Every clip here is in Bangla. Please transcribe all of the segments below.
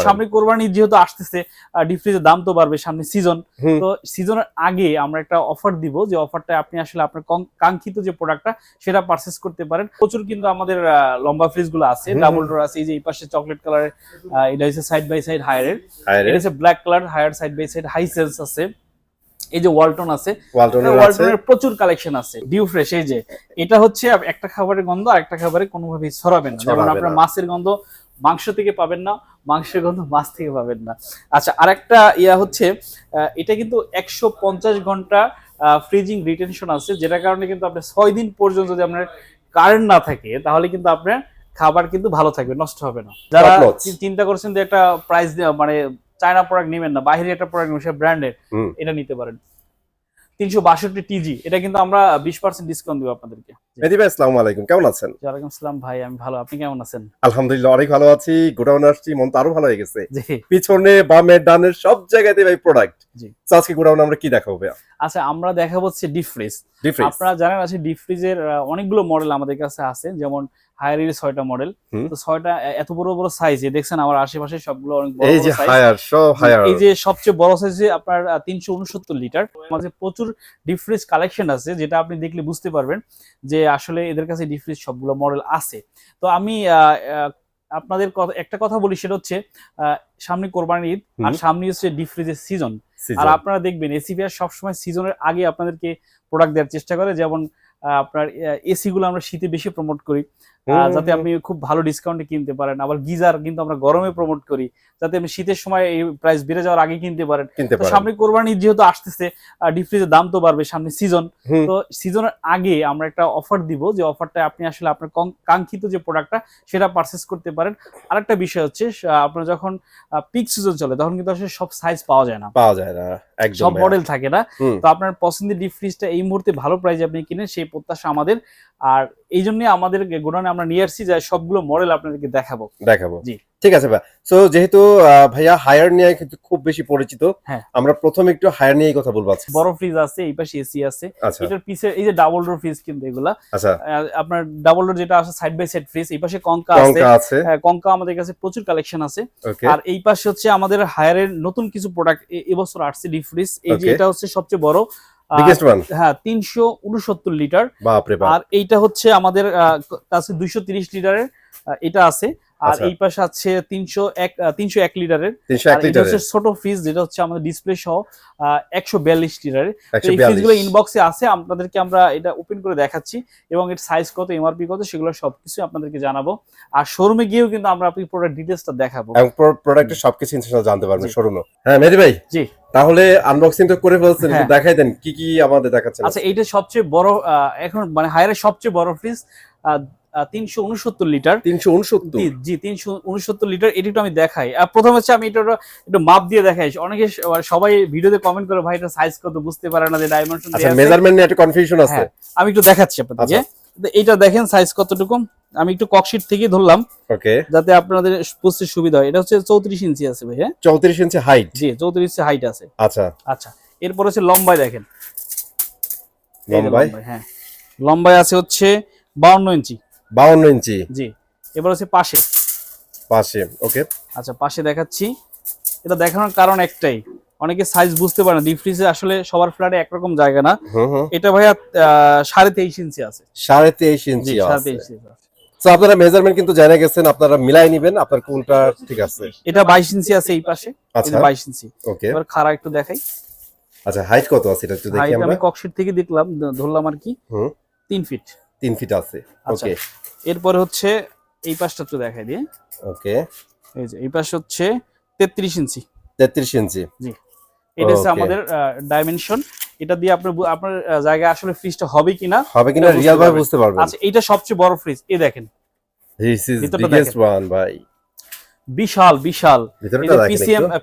সামনে কোরবানি যেহেতু আসতেছে, ডিপ ফ্রিজের দাম তো বাড়বে, সামনে সিজন। তো সিজনের আগে আমরা একটা অফার দিব, যে অফারটা আপনি আসলে আপনার কাঙ্ক্ষিত যে প্রোডাক্টটা সেটা পারচেজ করতে পারেন। প্রচুর কিন্তু আমাদের লম্বা ফ্রিজ গুলো আছে, ডাবল ডোর আছে। এই যে এই পাশে চকলেট কালারের, এটা হচ্ছে সাইড বাই সাইড হায়ারের, এটা হচ্ছে black colour Haier side by side high sales আছে। এই যে ওয়ালটন আছে, ওয়ালটনের প্রচুর কালেকশন আছে। ডিউ ফ্রেশ, এই যে এটা হচ্ছে একটা খাবারের গন্ধ আর একটা খাবারে কোনোভাবেই ছড়াবে না। যেমন আপনার মাছের গন্ধ মাংস থেকে পাবেন না, মাংসের গন্ধ মাছ থেকে পাবেন না। আচ্ছা, আরেকটা হচ্ছে এটা কিন্তু 150 ঘন্টা ফ্রিজিং রিটেনশন আছে, যেটার কারণে কিন্তু আপনার 6 দিন পর্যন্ত যদি আপনার কারেন্ট না থাকে তাহলে কিন্তু আপনার খাবার কিন্তু ভালো থাকবে, নষ্ট হবে না। যারা চিন্তা করছেন যে একটা প্রাইস মানে চায়না প্রোডাক্ট নেবেন না, বাইরের একটা প্রোডাক্ট নেবেন, সে ব্র্যান্ডের, এটা নিতে পারেন। 362 টিজি, এটা কিন্তু আমরা 20% ডিসকাউন্ট দিব আপনাদেরকে। মেহেদী ভাই, আসসালামু আলাইকুম, কেমন আছেন? ওয়ালাইকুম আসসালাম ভাই, আমি ভালো, আপনি কেমন আছেন? আলহামদুলিল্লাহ অনেক ভালো আছি। গোডাউনে আসছি, মন তো আরো ভালো হয়ে গেছে। পিছনে বামে ডানের সব জায়গাতে ভাই প্রোডাক্ট। জি, আজকে গোডাউনে আমরা কি দেখাবো ভাই? আচ্ছা, আমরা দেখাবো হচ্ছে ডিপ ফ্রিজ। আপনারা জানেন আছে ডিপ ফ্রিজের অনেকগুলো মডেল আমাদের কাছে আছে, যেমন হায়ারের 6টা মডেল। তো 6টা এত বড় বড় সাইজ, দেখছেন আমার আশেপাশে সবগুলো অনেক বড় বড় সাইজ। এই যে সবচেয়ে বড় সাইজে আপনার 369 লিটার। আমাদের প্রচুর ডিপ ফ্রিজ কালেকশন আছে, যেটা আপনি দেখলে বুঝতে পারবেন যে আসলে এদের কাছে ডিপ ফ্রিজ সবগুলো মডেল আছে। তো আমি আপনাদের একটা কথা বলি, সেটা হচ্ছে সামনে কোরবানির ঈদ আর সামনে হচ্ছে ডিপ ফ্রিজের সিজন। আর আপনারা দেখবেন এসিপিআর সবসময় সিজনের আগে আপনাদেরকে প্রোডাক্ট দেওয়ার চেষ্টা করে। যেমন আপনার এসি গুলো আমরা শীতে বেশি প্রমোট করি, যাতে আপনি খুব ভালো ডিসকাউন্টে কিনতে পারেন। আবার গিজার কিন্তু আমরা গরমে প্রমোট করি, যাতে আপনি শীতের সময় এই প্রাইস বেড়ে যাওয়ার আগে কিনতে পারেন। সামনে কোরবানি যেহেতু আসতেছে, ডিপ ফ্রিজের দাম তো বাড়বে, সামনে সিজন। তো সিজনের আগে আমরা একটা অফার দিব, যে অফারটা আপনি আসলে আপনার কাঙ্ক্ষিত যে প্রোডাক্টটা সেটা পারচেজ করতে পারেন। আরেকটা বিষয় হচ্ছে, আপনার যখন পিক সিজন চলে তখন কিন্তু আসলে সব সাইজ পাওয়া যায় না, সব মডেল থাকে না। তো আপনার পছন্দের ডিপ ফ্রিজটা এই মুহূর্তে ভালো প্রাইসে আপনি কিনেন, সেই প্রত্যাশা আমাদের। আর এই জন্য আমাদের গোডাউনে আমরা নিয়ে আসছি যে সবগুলো মডেল আপনাদেরকে দেখাবো। জি, ঠিক আছে ভাই। সো যেহেতু ভাইয়া হায়ার নিয়ে কিন্তু খুব বেশি পরিচিত, আমরা প্রথমে একটু হায়ার নিয়ে কথা বলবো। আচ্ছা, বড় ফ্রিজ আছে, এই পাশে এসি আছে। এটার পিছে এই যে ডাবল ডোর ফ্রিজ, কিন্তু এগুলা আপনার ডাবল ডোর যেটা আছে সাইড বাই সাইড ফ্রিজ। এই পাশে কঙ্কা আছে, কঙ্কা আমাদের কাছে প্রচুর কালেকশন আছে। আর এই পাশে হচ্ছে আমাদের হায়ারের নতুন কিছু প্রোডাক্ট এবছর আসছে ডিপ ফ্রিজ। এই যে এটা হচ্ছে সবচেয়ে বড়, 369 লিটার। আর এইটা হচ্ছে আমাদের কাছে 230 লিটারের এটা আছে। আর এই পাশে আছে 301 লিটারের। এটা হচ্ছে ছোট ফ্রিজ, যেটা হচ্ছে আমাদের ডিসপ্লে সহ 142 লিটারের। এই ফ্রিজগুলো ইনবক্সে আছে, আপনাদেরকে আমরা এটা ওপেন করে দেখাচ্ছি, এবং এর সাইজ কত, এমআরপি কত, সেগুলো সবকিছু আপনাদেরকে জানাবো। আর শোরুমে গিয়েও কিন্তু আমরা আপনাকে প্রোডাক্ট ডিটেইলসটা দেখাবো, এবং প্রোডাক্টের সবকিছু ইনশাআল্লাহ জানতে পারবেন শোরুমে। হ্যাঁ মেহেদী ভাই, জি, তাহলে আনবক্সিং তো করে ফেলছেন, একটু দেখাই দেন কি কি আমাদের দেখাচ্ছেন। আচ্ছা, এইটা সবচেয়ে বড়, এখন মানে হায়ারের সবচেয়ে বড় ফ্রিজ, 369 লিটার। 369, জি 369 লিটার। এটা একটু আমি দেখাই। প্রথম হচ্ছে আমি এটা একটু মাপ দিয়ে দেখাই। অনেকে সবাই ভিডিওতে কমেন্ট করে, ভাই এটা সাইজ কত বুঝতে পারে না, যে ডাইমেনশন দেয়া আছে, মেজারমেন্ট নিয়ে একটা কনফিউশন আছে। আমি একটু দেখাচ্ছি আপনাদেরকে। এইটা দেখেন সাইজ কতটুকু, আমি একটু ককশিট থেকে ধরলাম, ওকে, যাতে আপনাদের বুঝতে সুবিধা হয়। এটা হচ্ছে 34 ইঞ্চি আছে ভাই। হ্যাঁ, 34 ইঞ্চি হাইট। জি, 34 ইঞ্চি হাইট আছে। আচ্ছা আচ্ছা, এরপর হচ্ছে লম্বায় দেখেন, লম্বায়, হ্যাঁ লম্বায় আছে হচ্ছে 52 ইঞ্চি। 52 ইঞ্চি, জি। এবার হচ্ছে পাশে, ওকে। আচ্ছা, পাশে দেখাচ্ছি। এটা দেখানোর কারণ একটাই, অনেকে সাইজ বুঝতে পারে না, ডিপ ফ্রিজে আসলে সবার ফ্ল্যাটে একরকম জায়গা না। এটা ভাইয়া 23.5 ইঞ্চি আছে। 23.5 ইঞ্চি আছে। সো আপনারা মেজারমেন্ট কিন্তু জানা গেছেন, আপনারা মিলাই নেবেন আপনার কোনটা ঠিক আছে। এটা 22 ইঞ্চি আছে এই পাশে, এটা 22 ইঞ্চি, ওকে। এবার খাড়া একটু দেখাই। আচ্ছা, হাইট কত আছে এটা একটু দেখি আমরা। আমি ককশিট থেকে দেখলাম, ধরলাম আর কি, 3 ফিট। 3 ফিট আছে, ওকে। এরপরে হচ্ছে এই পাশটা একটু দেখাই দিয়ে, ওকে। এই যে এই পাশে হচ্ছে 33 ইঞ্চি। 33 ইঞ্চি, জি। এটা হচ্ছে আমাদের ডাইমেনশন। এটা দিয়ে আপনার জায়গায় আসলে ফ্রিজটা হবে কিনা রিয়েল ভাবে বুঝতে পারবেন। আচ্ছা, এটা সবচেয়ে বড় ফ্রিজ, এই দেখেন, দিস ইজ বিগেস্ট ওয়ান ভাই, বিশাল বিশাল। এটা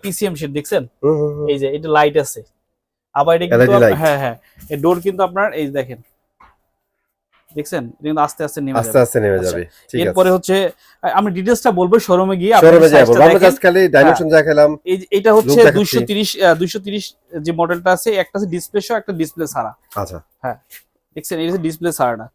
পিসিএম শীট দেখছেন, এই যে এটা লাইট আছে, আবার এটা কিন্তু হ্যাঁ হ্যাঁ, এই ডোর কিন্তু আপনার এই দেখেন, দেখছেন, কিন্তু আস্তে আস্তে নেমে যাবে। ঠিক আছে, এরপরে হচ্ছে আমি ডিটেইলসটা বলবো শোরুমে গিয়ে, আপনারা সাইজটা দেখেন। আমরা জাস্ট খালি ডাইমেনশন যা খেলাম। এটা হচ্ছে 230 যে মডেলটা আছে, একটা আছে ডিসপ্লে সহ, একটা ডিসপ্লে ছাড়া। আচ্ছা, হ্যাঁ দেখছেন, এটা ডিসপ্লে ছাড়া না।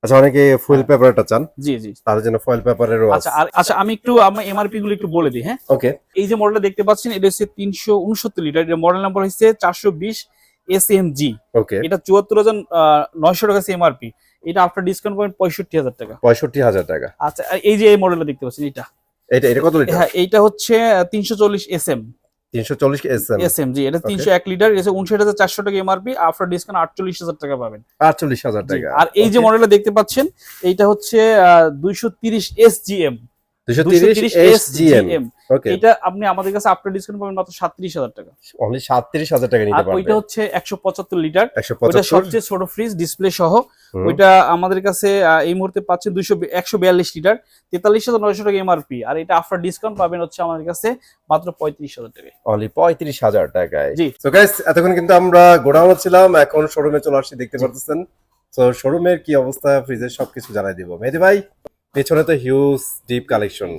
আচ্ছা, অনেকে ফয়েল পেপারটা চান। জি জি, তার জন্য ফয়েল পেপারেরও আছে। আচ্ছা আমি একটু এমআরপি গুলো একটু বলে দিই। হ্যাঁ, ওকে। এই যে মডেলটা দেখতে পাচ্ছেন এটা হচ্ছে 369 লিটার, এর মডেল নাম্বার হচ্ছে 420 SMG। ওকে। এটা 74,900 টাকা এমআরপি। এটা আফটার ডিসকাউন্ট পাবেন 65,000 টাকা। 65,000 টাকা। আচ্ছা, এই যে এই মডেলটা দেখতে পাচ্ছেন এটা কত লিটার? হ্যাঁ, এইটা হচ্ছে 340 SM। 340 এসএম। জি, এটা 301 লিটার, এটা 59,400 টাকা এমআরপি, আফটার ডিসকাউন্ট 48,000 টাকা পাবেন। 48,000 টাকা। আর এই যে মডেলটা দেখতে পাচ্ছেন এইটা হচ্ছে 230 SGM। 230 SGM। ওকে। এটা আপনি আমাদের কাছে আফটার ডিসকাউন্ট পাবেন মাত্র 37,000 টাকা। অনলি 37,000 টাকা নিতে আর পারবেন। ওইটা হচ্ছে 175 লিটার, 175। ওইটা সবচেয়ে ছোট ফ্রিজ ডিসপ্লে সহ। ওইটা আমাদের কাছে এই মুহূর্তে পাচ্ছেন 142 লিটার, 43,900 টাকা এমআরপি। আর এটা আফটার ডিসকাউন্ট পাবেন হচ্ছে আমাদের কাছে মাত্র 35,000 টাকায়। অনলি 35,000 টাকায়। জি। সো গাইস, এতক্ষণ কিন্তু আমরা গোডাউনে ছিলাম, এখন শোরুমে চলে আসছি, দেখতে পারতেছেন। সো শোরুমের কি অবস্থা, ফ্রিজের সবকিছু জানাই দিব। মেহেদী ভাই, পেছনে তো হিউজ ডিপ কালেকশন,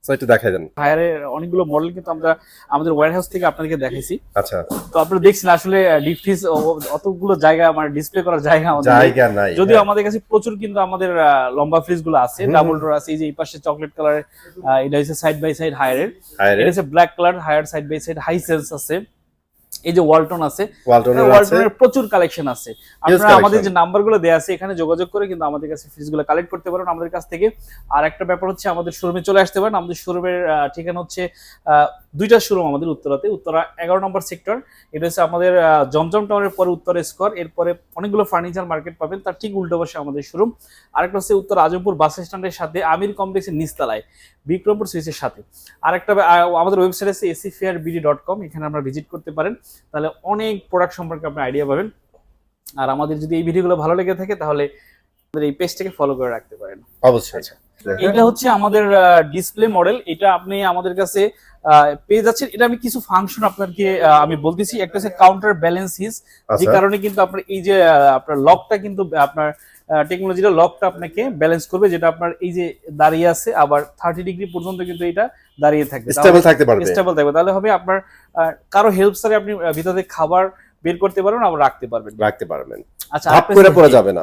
সো একটু দেখাই দেন। ফায়ারের অনেকগুলো মডেল কিন্তু আমরা আমাদের ওয়্যারহাউস থেকে আপনাদেরকে দেখাইছি। আচ্ছা। তো আপনারা দেখছেন আসলে ডিপ ফ্রিজ অতগুলো জায়গা মানে ডিসপ্লে করার জায়গা আমাদের নাই। যদিও আমাদের কাছে প্রচুর কিন্তু আমাদের লম্বা ফ্রিজ গুলো আছে, ডাবল ডোর আছে। এই যে এই পাশে চকলেট কালার, এটা হচ্ছে সাইড বাই সাইড হায়ারের। এটা হচ্ছে black colour Haier, side by side high sales আছে। এই যে ওয়ালটন আছে, ওয়ালটনের প্রচুর কালেকশন আছে। আপনারা আমাদের যে নাম্বারগুলো দেয়া আছে এখানে যোগাযোগ করে কিন্তু আমাদের কাছে ফ্রিজগুলো কালেক্ট করতে পারেন আমাদের কাছ থেকে। আর একটা ব্যাপার হচ্ছে আমাদের শোরুমে চলে আসতে পারেন। আমাদের শোরুমের ঠিকানা হচ্ছে দুইটা শোরুম আমাদের উত্তরাতে, উত্তরা 11 নম্বর সেক্টর। এটা হচ্ছে আমাদের জমজম টাউনের পরে উত্তরা স্কোয়ার, এরপরে অনেকগুলো ফার্নিচার মার্কেট পাবেন, তার ঠিক উল্টো পাশে আমাদের শোরুম। আরেকটা হচ্ছে উত্তর আজমপুর বাস স্ট্যান্ডের সাথে আমির কমপ্লেক্সের নিচতলায় বিক্রমপুর সুইচের সাথে। আরেকটা আমাদের ওয়েবসাইট আছে acfairbd.com, এখানে আমরা ভিজিট করতে পারেন, তাহলে অনেক প্রোডাক্ট সম্পর্কে আপনি আইডিয়া পাবেন। আর আমাদের যদি এই ভিডিওগুলো ভালো লেগে থাকে তাহলে এই পেজটাকে ফলো করে রাখতে পারেন অবশ্যই। এটা হচ্ছে আমাদের ডিসপ্লে মডেল, এটা আপনি আমাদের কাছে পেয়ে যাচ্ছেন। এটা আমি কিছু ফাংশন আপনাকে আমি বলতেছি। একটা হচ্ছে কাউন্টার ব্যালেন্স হিজ, যে কারণে কিন্তু আপনার এই যে আপনার লকটা কিন্তু আপনার টেকনোলজিটা লকটা আপনাকে ব্যালেন্স করবে, যেটা আপনার এই যে দাঁড়িয়ে আছে আবার 30 ডিগ্রি পর্যন্ত কিন্তু এটা দাঁড়িয়ে থাকবে, স্টেবল থাকতে পারবে। তাহলে হবে আপনার কারো হেল্প ছাড়া আপনি ভিতরে খাবার বের করতে পারবেন, আবার রাখতে পারবেন। আচ্ছা, ধাপ করে পড়ে যাবে না।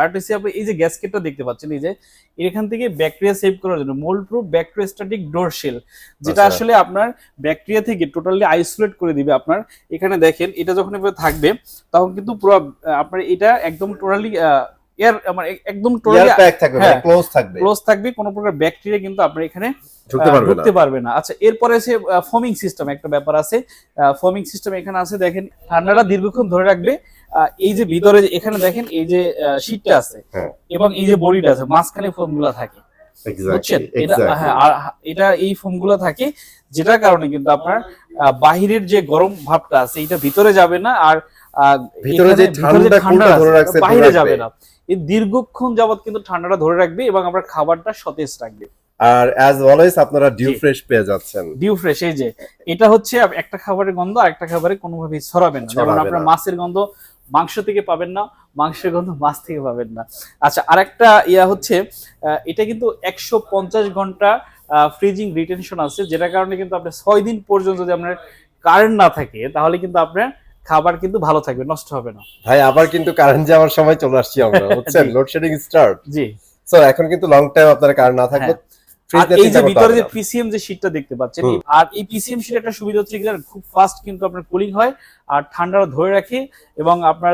আর হচ্ছে আপনি এই যে গ্যাসকেটটা দেখতে পাচ্ছেন, এই যে এখান থেকে ব্যাকটেরিয়া সেভ করার জন্য মোল্ড প্রুফ ব্যাকটেরিয়াস্ট্যাটিক ডোর শেল, যেটা আসলে আপনার ব্যাকটেরিয়া থেকে টোটালি আইসোলেট করে দিবে। আপনার এখানে দেখেন, এটা যখন থাকবে তখন কিন্তু পুরো আপনার এটা একদম টোটালি এয়ার মানে একদম টোটালি প্যাক থাকবে, মানে ক্লোজ থাকবে, কোনো প্রকার ব্যাকটেরিয়া কিন্তু আপনার এখানে ঢুকতে পারবে না। আচ্ছা, এরপরে আছে ফোমিং সিস্টেম, একটা ব্যাপার আছে। ফোমিং সিস্টেম এখানে আছে, দেখেন ঠান্ডাটা দীর্ঘক্ষণ ধরে রাখবে। এই যে ভিতরে এখানে দেখেন এই যে শীটটা আছে এবং এই যে বডিটা আছে, মাঝখানে ফোমগুলো থাকে, বুঝছেন? এটা এই ফোমগুলো থাকে, যেটার কারণে কিন্তু আপনার বাহিরের যে গরম ভাবটা আছে এটা ভিতরে যাবে না, আর ভিতরে যে ঠান্ডা ধরে রাখছে বাইরে যাবে না। এই দীর্ঘক্ষণ যাবত কিন্তু ঠান্ডাটা ধরে রাখবে এবং আপনার খাবারটা সতেজ রাখবে। আর অ্যাজ অলওয়েজ আপনারা ডিউ ফ্রেশ পেয়ে যাচ্ছেন। ডিউ ফ্রেশ, এই যে এটা হচ্ছে একটা খাবারের গন্ধ আরেকটা খাবারে কোনোভাবেই ছড়াবে না। যেমন আপনার মাছের গন্ধ মাংস থেকে পাবেন না, মাংসের গন্ধ মাছ থেকে পাবেন না। আচ্ছা, আরেকটা হচ্ছে এটা কিন্তু 150 ঘন্টা ফ্রিজিং রিটেনশন আছে, যেটার কারণে কিন্তু আপনার 6 দিন পর্যন্ত যদি আপনার কারেন্ট না থাকে তাহলে কিন্তু আপনার খাবার কিন্তু ভালো থাকবে, নষ্ট হবে না। ভাই, আবার কিন্তু কারেন্ট যাওয়ার সময় চলে আসছি আমরা, বুঝছেন? Load shedding start. জি। সো এখন কিন্তু লং টাইম আপনার কারেন্ট না থাকবে। আর এই যে ভিতরে যে পিসিএম যে শীটটা দেখতে পাচ্ছেন, আর এই পিসিএম শীট একটা সুবিধা হচ্ছে খুব ফাস্ট কিন্তু আপনার কুলিং হয় আর ঠান্ডা ধরে রাখে। এবং আপনার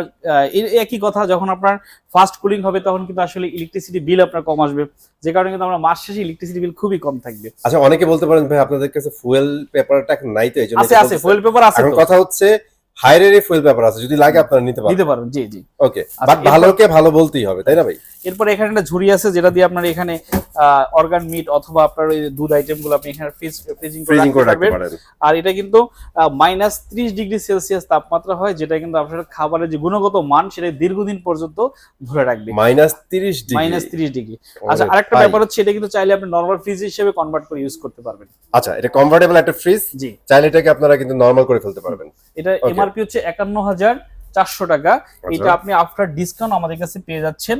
একই কথা, যখন আপনার ফাস্ট কুলিং হবে তখন কিন্তু আসলে ইলেকট্রিসিটি বিল আপনার কম আসবে, যে কারণে কিন্তু আমরা মাস শেষে ইলেকট্রিসিটি বিল খুবই কম থাকবে। আচ্ছা, অনেকে বলতে পারেন ভাই আপনাদের কাছে ফুয়েল পেপারটা নাই, তো এইজন্য আছে ফুয়েল পেপার আছে। এখন কথা হচ্ছে হাইরের ফুয়েল পেপার আছে, যদি লাগে আপনারা নিতে পারেন। জি জি, ওকে। বাট ভালোকে ভালো বলতেই হবে, তাই না ভাই? এরপর এখানে একটা ঝুড়ি আছে, যেটা দিয়ে আপনার এখানে অর্গান মিট অথবা আপনার ওই দুধ আইটেম গুলো আপনি এখানে ফ্রিজিং করে রাখতে পারেন। আর এটা কিন্তু -30 ডিগ্রি সেলসিয়াস তাপমাত্রা হয়, যেটা কিন্তু আপনার খাবারের যে গুণগত মান সেটা দীর্ঘদিন পর্যন্ত ধরে রাখবে। -30 ডিগ্রি। আচ্ছা, আরেকটা ব্যাপার হচ্ছে এটা কিন্তু চাইলে আপনি নরমাল ফ্রিজ হিসেবে কনভার্ট করে ইউজ করতে পারবেন। আচ্ছা, এটা কনভার্টেবল একটা ফ্রিজ। জি, চাইলে এটাকে আপনারা কিন্তু নরমাল করে ফেলতে পারবেন। এটা এমআরপি হচ্ছে 51,400 টাকা। এটা আপনি আফটার ডিসকাউন্ট আমাদের কাছে পেয়ে যাচ্ছেন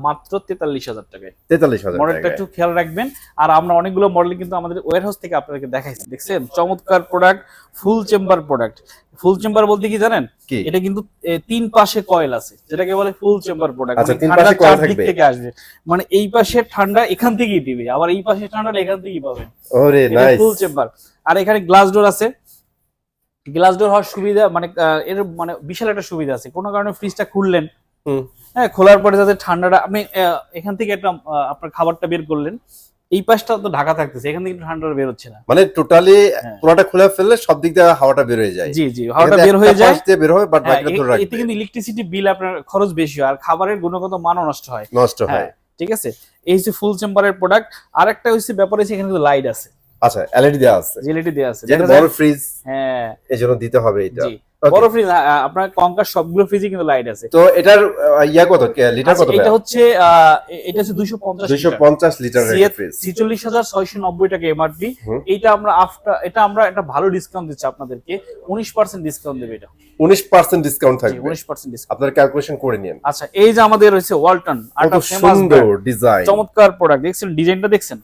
মাত্র 43,000 টাকায়। 43,000 মডেলটা একটু খেয়াল রাখবেন। আর আমরা অনেকগুলো মডেল কিন্তু আমাদের ওয়্যারহাউস থেকে আপনাদেরকে দেখাইছি, দেখছেন চমৎকার প্রোডাক্ট, ফুল চেম্বার প্রোডাক্ট। ফুল চেম্বার বলতে কি জানেন, এটা কিন্তু 3 পাশে কয়েল আছে, যেটাকে বলে ফুল চেম্বার প্রোডাক্ট। আচ্ছা, মানে 3 ঠান্ডা পাশে কয়েল 4 দিক থাকবে। থেকে আসবে, মানে এই পাশে ঠান্ডা এখান থেকেই দিবে, আবার এই পাশে ঠান্ডা এখান থেকেই পাবেন। ওরে নাইস। ফুল চেম্বার। আর এখানে গ্লাস ডোর আছে। গ্লাস ডোর হওয়ার সুবিধা মানে এর মানে বিশাল একটা সুবিধা আছে। কোনো কারণে ফ্রিজটা খুললেন, হ্যাঁ, খোলার পরে যাতে ঠান্ডাটা আপনি এখান থেকে একটা আপনার খাবারটা বের করলেন, এই পাশটা তো ঢাকা থাকতেছে, এখান থেকে ঠান্ডাটা বের হচ্ছে না, মানে টোটালি পুরোটা খুলে ফেললে সব দিক দিয়ে হাওয়াটা বের হয়ে যায়। জি জি, হাওয়াটা বের হয়ে যায়, বের হয়, বাট বাকিটা ধরে রাখবে। এতে কিন্তু ইলেকট্রিসিটি বিল আপনার খরচ বেশি হয়, আর খাবারের গুণগত মানও নষ্ট হয়। ঠিক আছে, এই হচ্ছে ফুল চেম্বারের প্রোডাক্ট। আর একটা হচ্ছে ব্যাপার আছে, এখানে কিন্তু লাইট আছে। আচ্ছা, এলইডি দেওয়া আছে, এলইডি দেওয়া আছে, যেটা বড় ফ্রিজ, হ্যাঁ, এজন্য দিতে হবে এটা। জি, বড় ফ্রিজ আপনার কঙ্কার সবগুলো ফ্রিজে কিন্তু লাইট আছে। তো এটার ইয়া কত, লিটার কত? এটা হচ্ছে 250 লিটার ফ্রিজ, 46,690 টাকা এমআরপি। এটা আমরা একটা ভালো ডিসকাউন্ট দিচ্ছি আপনাদেরকে, 19% ডিসকাউন্ট দেবে। এটা 19% ডিসকাউন্ট থাকবে, 19% ডিসকাউন্ট। আপনারা ক্যালকুলেশন করে নিন। আচ্ছা, এই যে আমাদের রয়েছে ওয়ালটন, কত সুন্দর ডিজাইন, চমৎকার প্রোডাক্ট। দেখছেন ডিজাইনটা, দেখছেন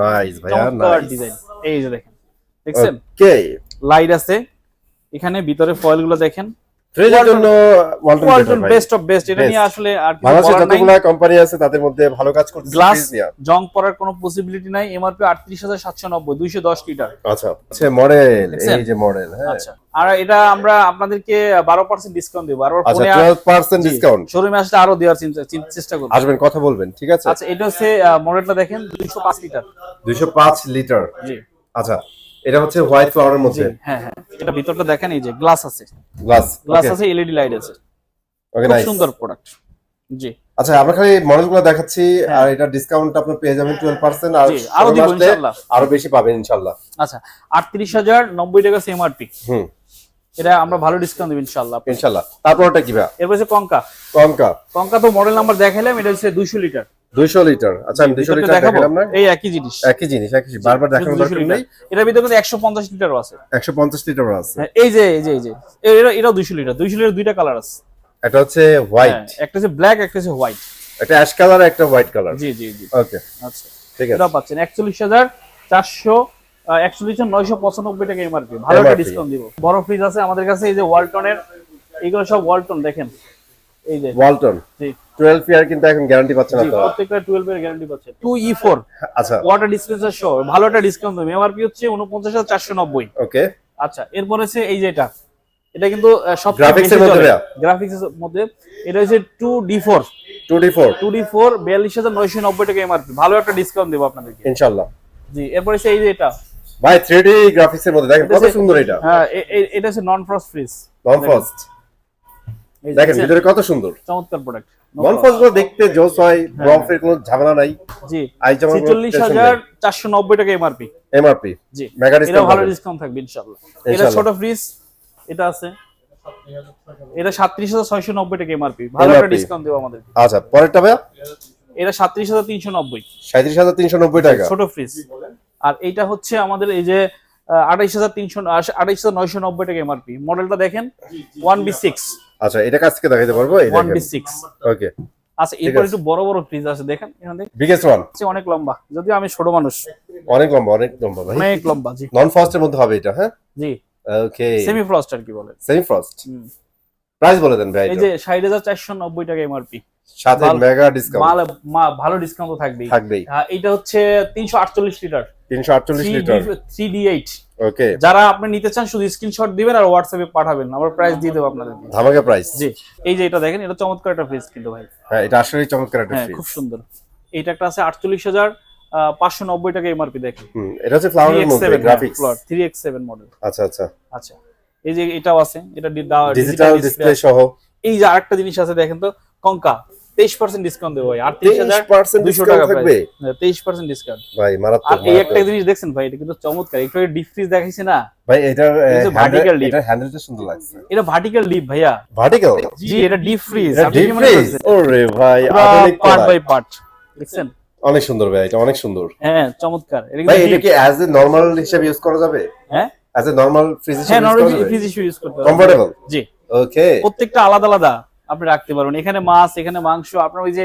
নাইস ভাইয়া, চমৎকার ডিজাইন। এই যে দেখেন, দেখছেন ওকে, লাইট আছে এখানে, ভিতরে ফয়েল গুলো দেখেন। ফ্রিজের জন্য ওয়ালটন বেস্ট অফ বেস্ট। এটা নিয়ে আসলে আর কিছু বাংলাদেশে বলার নাই। যতগুলো কোম্পানি আছে তাদের মধ্যে ভালো কাজ করতেছে। গ্লাস জং পড়ার কোনো পসিবিলিটি নাই। MRP 38,790, 210 litre. আচ্ছা, আচ্ছা মডেল, এই যে মডেল, হ্যাঁ। আচ্ছা, আর এটা আমরা আপনাদেরকে 12% ডিসকাউন্ট দেব। আর আচ্ছা, 12% ডিসকাউন্ট। শোরুমে আসলে আরো দেওয়ার চেষ্টা করব। আসবেন, কথা বলবেন, ঠিক আছে। আচ্ছা, এটা হচ্ছে মডেলটা দেখেন, 205 লিটার। 205 লিটার, জি। আচ্ছা, এটা হচ্ছে হোয়াইট ফ্লাওয়ারের মধ্যে, হ্যাঁ হ্যাঁ। এটা ভিতরটা দেখেন, এই যে গ্লাস আছে, গ্লাস আছে, এলইডি লাইট আছে। ওকে, খুব নাইস, সুন্দর প্রোডাক্ট। জি, আচ্ছা, আমরা খালি মডেলগুলো দেখাচ্ছি, আর এটা ডিসকাউন্ট আপনি পেয়ে যাবেন 12%, আর আরো দিব ইনশাআল্লাহ, আরো বেশি পাবেন ইনশাআল্লাহ। আচ্ছা, 38,090 টাকা এমআরপি। এটা আমরা ভালো ডিসকাউন্ট দেব ইনশাআল্লাহ, ইনশাআল্লাহ। তারপরটা কি ভাই? এরপর হচ্ছে কঙ্কা। কঙ্কা তো মডেল নাম্বার দেখাইলাম, এটা হচ্ছে 200 লিটার। 200 লিটার, আচ্ছা, আমি 200 লিটার দেখালাম না, এই একই জিনিস, বারবার দেখানোর দরকার নেই। এটার ভিতরে কিন্তু 150 লিটারও আছে, 150 লিটারও আছে। এই যে এটাও 200 লিটার। 200 লিটার দুইটা কালার আছে, একটা হচ্ছে হোয়াইট, একটা হচ্ছে ব্ল্যাক, একটা হচ্ছে হোয়াইট। একটা অ্যাশ কালার, একটা হোয়াইট কালার। জি জি জি, ওকে, আচ্ছা, ঠিক আছে। এটা পাচ্ছেন 41,995 টাকা এমআরপি। ভালো একটা ডিসকাউন্ট দিব। বড় ফ্রিজ আছে আমাদের কাছে, এই যে ওয়ালটনের, এইগুলো সব ওয়ালটন, দেখেন এই যে ওয়ালটন। জি, 12 ইয়ার কিন্তু এখন গ্যারান্টি পাচ্ছেন আপনারা, প্রত্যেকটা 12 এর গ্যারান্টি পাচ্ছেন। 2E4, আচ্ছা, ওয়াটার ডিসপেন্সার সহ ভালো একটা ডিসকাউন্ট দেব। এমআরপি হচ্ছে 49,490। ওকে, আচ্ছা, এরপর আছে এই যে এটা কিন্তু সব গ্রাফিক্সের মধ্যে, গ্রাফিক্সের মধ্যে এটা হচ্ছে 2D4 42,990 টাকা এমআরপি। ভালো একটা ডিসকাউন্ট দেব আপনাদেরকে ইনশাআল্লাহ। জি, এরপর আছে এই যে এটা ভাই 3D গ্রাফিক্সের মধ্যে, দেখেন কত সুন্দর এটা। হ্যাঁ, এটা হচ্ছে নন ফ্রস্ট ফ্রিজ, নন ফ্রস্ট, দেখেন ভিতরে কত সুন্দর, চমৎকার প্রোডাক্ট। নন ফ্রস্ট গুলো দেখতে জোস হয়, বরফের কোনো ঝামেলা নাই। জি, আই যেমন 46,490 টাকা এমআরপি। জি, মেগা ডিসকাউন্ট, এটা ভালো ডিসকাউন্ট থাকবে ইনশাআল্লাহ। এটা ছোট ফ্রিজ, এটা আছে, এটা 37,690 টাকা এমআরপি। ভালো একটা ডিসকাউন্ট দেব আমাদের। আচ্ছা, পরেরটা ভাই, এটা 37,390, 37,390 টাকা, ছোট ফ্রিজ। আর এইটা হচ্ছে আমাদের এই যে 28,990 টাকা এমআরপি। মডেলটা দেখেন 1B6। আচ্ছা, এটা কাছ থেকে দেখাইতে পারবো, এই দেখেন 1B6। ওকে, আচ্ছা, এরপর একটু বড় বড় ফ্রিজ আছে, দেখেন এখানে, বিগেস্ট ওয়ান, অনেক লম্বা, যদিও আমি ছোট মানুষ, অনেক লম্বা ভাই, অনেক লম্বা। জি, নন ফ্রস্টের মধ্যে হবে এটা, হ্যাঁ, জি, ওকে, সেমি ফ্রস্ট আর কি বলে, সেমি ফ্রস্ট। প্রাইস বলে দেন ভাই। এই যে 60,490 টাকা এমআরপি, সাথে মেগা ডিসকাউন্ট, ভালো ডিসকাউন্ট তো থাকবেই। এটা হচ্ছে 348 লিটার, 348 লিটার 3D8। ওকে, যারা আপনি নিতে চান শুধু স্ক্রিনশট দিবেন আর হোয়াটসঅ্যাপে পাঠাবেন, আমরা প্রাইস দিয়ে দেব আপনাদেরকে, ধামাকা প্রাইস। জি, এই যে এটা দেখেন, এটা চমৎকার একটা ফ্রিজ কিন্তু ভাই। হ্যাঁ, এটা আসলে চমৎকার একটা ফ্রিজ, খুব সুন্দর। এইটা একটা আছে 48,590 টাকা এমআরপি, দেখেন। এটা হচ্ছে ফ্লাওয়ারের মধ্যে গ্রাফিক্স, 3X7 মডেল। আচ্ছা আচ্ছা আচ্ছা, এই যে এটাও আছে, এটা ডিজিটাল ডিসপ্লে সহ। এই যে আরেকটা জিনিস আছে দেখেন তো, কঙ্কা 23% ডিসকাউন্ট দেব ভাই। 38,200 টাকা থাকবে, 23% ডিসকাউন্ট ভাই, মারাত্মক। আর এই একটা জিনিস দেখছেন ভাই, এটা কিন্তু চমৎকার। একটু ডিপ ফ্রিজ দেখাইছি না ভাই, এটার ভার্টিক্যাল ডিপ, এটা হ্যান্ডেলটা সুন্দর লাগছে। এটা ভার্টিক্যাল ডিপ ভাইয়া, ভার্টিক্যাল, জি, এটা ডিপ ফ্রিজ। ডিপ ফ্রিজ, ওরে ভাই, আধুনিক পার্ট বাই পার্ট, দেখছেন, অনেক সুন্দর ভাই, এটা অনেক সুন্দর। হ্যাঁ, চমৎকার। ভাই, এটা কি অ্যাজ এ নরমাল হিসেবে ইউজ করা যাবে? হ্যাঁ, অ্যাজ এ নরমাল ফ্রিজ হিসেবে হ্যাঁ, নরমাল ইউজ ফ্রিজ হিসেবে ইউজ করতে পারবেন। কমফোর্টেবল, জি, ওকে। প্রত্যেকটা আলাদা আলাদা আপনি রাখতে পারবেন। এখানে মাছ, এখানে মাংস, আপনার ওই যে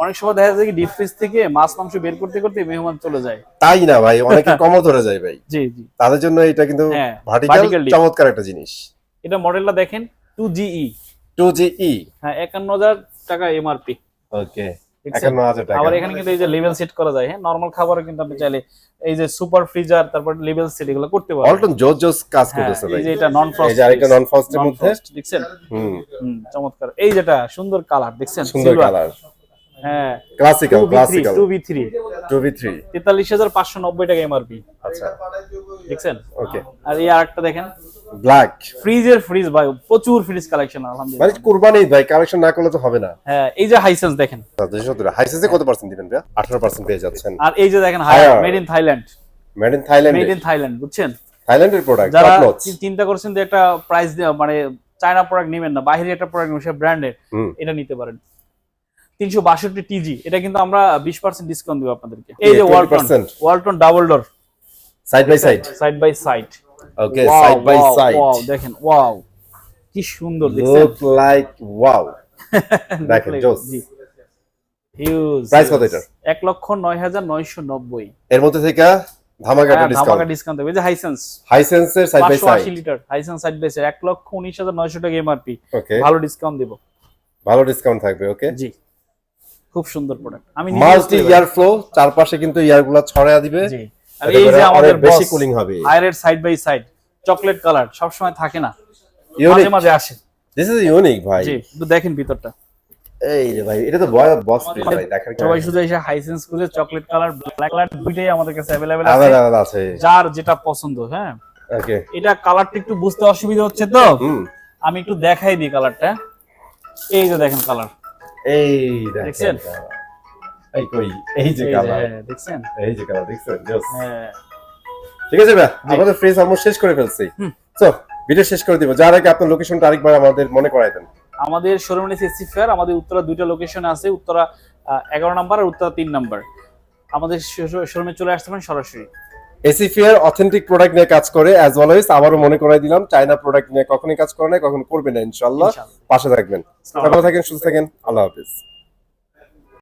অনেক সময় দেখা যায় কি ডিপ ফ্রিজ থেকে মাছ মাংস বের করতে করতে মেহমান চলে যায়। তাই না ভাই, অনেকে কমও ধরে যায় ভাই। জি জি, তাদের জন্য এটা কিন্তু হ্যাঁ, ভার্টিক্যাল vertical deep। চমৎকার একটা জিনিস। এটা মডেলটা দেখেন 2GE, 2GE, হ্যাঁ 51,000 টাকা এমআরপি। ওকে, 51,000 টাকা। আবার এখানে কিন্তু এই যে লেভেল সেট করা যায়, হ্যাঁ নরমাল খাবারে কিন্তু আপনি চাইলে এই যে সুপার ফ্রিজার তারপর লেভেল সেট এগুলো করতে পারবেন। অল্টন জোস কাজ হ্যাঁ, করতেছে ভাই। এই যে এটা নন ফ্রস্ট, এই যে আরেকটা নন ফ্রস্টের মধ্যে দেখছেন, হুম চমৎকার। এই যেটা সুন্দর কালার দেখছেন, সুন্দর silver। কালার, হ্যাঁ ক্লাসিক্যাল 2v3 43,990 টাকা এমআরপি। আচ্ছা দেখছেন, ওকে। আর এই আরেকটা দেখেন ব্ল্যাক ফ্রিজ ভাই, প্রচুর ফ্রিজ কালেকশন আলহামদুলিল্লাহ। মানে কুরবানি ভাই, কালেকশন না করলে তো হবে না। হ্যাঁ এই যে হাইসেন্স দেখেন, 270 হাইসেন্সে কত পার্সেন্ট দিবেন ভাই? 18% পেয়ে যাচ্ছেন। আর এই যে দেখেন Higher। Made in Thailand, made in Thailand, made in Thailand, বুঝছেন? থাইল্যান্ডের প্রোডাক্ট যারা টপ নচ। চিন্তা করছেন যে একটা প্রাইস মানে চায়না প্রোডাক্ট নেবেন না, বাইরের একটা প্রোডাক্ট নেবেন, সে ব্র্যান্ডেড, এটা নিতে পারেন। 362 টিজি, এটা কিন্তু আমরা 20% ডিসকাউন্ট দিব আপনাদেরকে। এই যে Walton double door, side by side, side by side, okay side by side. Wow দেখেন, ওয়াও কি সুন্দর দেখছেন, লুক লাইক ওয়াও। দেখেন জোস। হিউজ। প্রাইস কত এটা? 1,09,990। এর মধ্যে থেকে ধামাকা একটা ডিসকাউন্ট, ধামাকা ডিসকাউন্ট দেবে। এই যে হাইসেন্স, হাইসেন্সের side by side 580 litre Hisense side by side 1,19,900 টাকা এমআরপি, ওকে ভালো ডিসকাউন্ট দেব, ভালো ডিসকাউন্ট থাকবে। ওকে জি, খুব সুন্দর প্রোডাক্ট। আমি মাল্টি ইয়ার ফ্লো, চারপাশে কিন্তু ইয়ারগুলো ছড়ায়া দিবে। জি, আর এই যে আমাদের বেশি কুলিং হবে। হায়ারের side by side chocolate colour সব সময় থাকে না, ইউনিক, মাঝে মাঝে আসে। দিস ইজ ইউনিক ভাই। জি, একটু দেখেন ভিতরটা। এই রে ভাই, এটা তো বস ফ্রি ভাই, দেখার কি সবাই শুধু এসে হাইসেন্স খুঁজে চকলেট কালার ব্ল্যাক কালার দুইটাই আমাদের কাছে अवेलेबल আলাদা আছে, যার যেটা পছন্দ। হ্যাঁ ওকে, এটা কালারটা একটু বুঝতে অসুবিধা হচ্ছে তো, আমি একটু দেখাই দিই কালারটা। এই যে দেখেন কালার, এই দেখছেন, এই কই, এই যে কালার দেখছেন, এই যে কালার দেখছেন জোস। হ্যাঁ ঠিক আছে ভাই, আমাদের ফ্রিজ অলমোস্ট শেষ করে ফেলছি। সো ভিডিও শেষ করে দিব, যার আগে আপনার লোকেশনটা আরেকবার আমাদের মনে করাই দেন। আমাদের শোরুম নিচে এসি ফেয়ার, আমাদের উত্তরা দুইটা লোকেশন আছে, উত্তরা 11 নাম্বার আর উত্তরা 3 নাম্বার। আমাদের শোরুমে চলে আসতে পারেন সরাসরি। এসি ফেয়ার অথেন্টিক প্রোডাক্ট নিয়ে কাজ করে, অ্যাজ অলওয়েজ আবারও মনে করাই দিলাম, চায়না প্রোডাক্ট নিয়ে কখনোই কাজ করে না, কখনো করবে না ইনশাআল্লাহ। পাশে থাকবেন, ভালো থাকেন, সুস্থ থাকেন, আল্লাহ হাফেজ।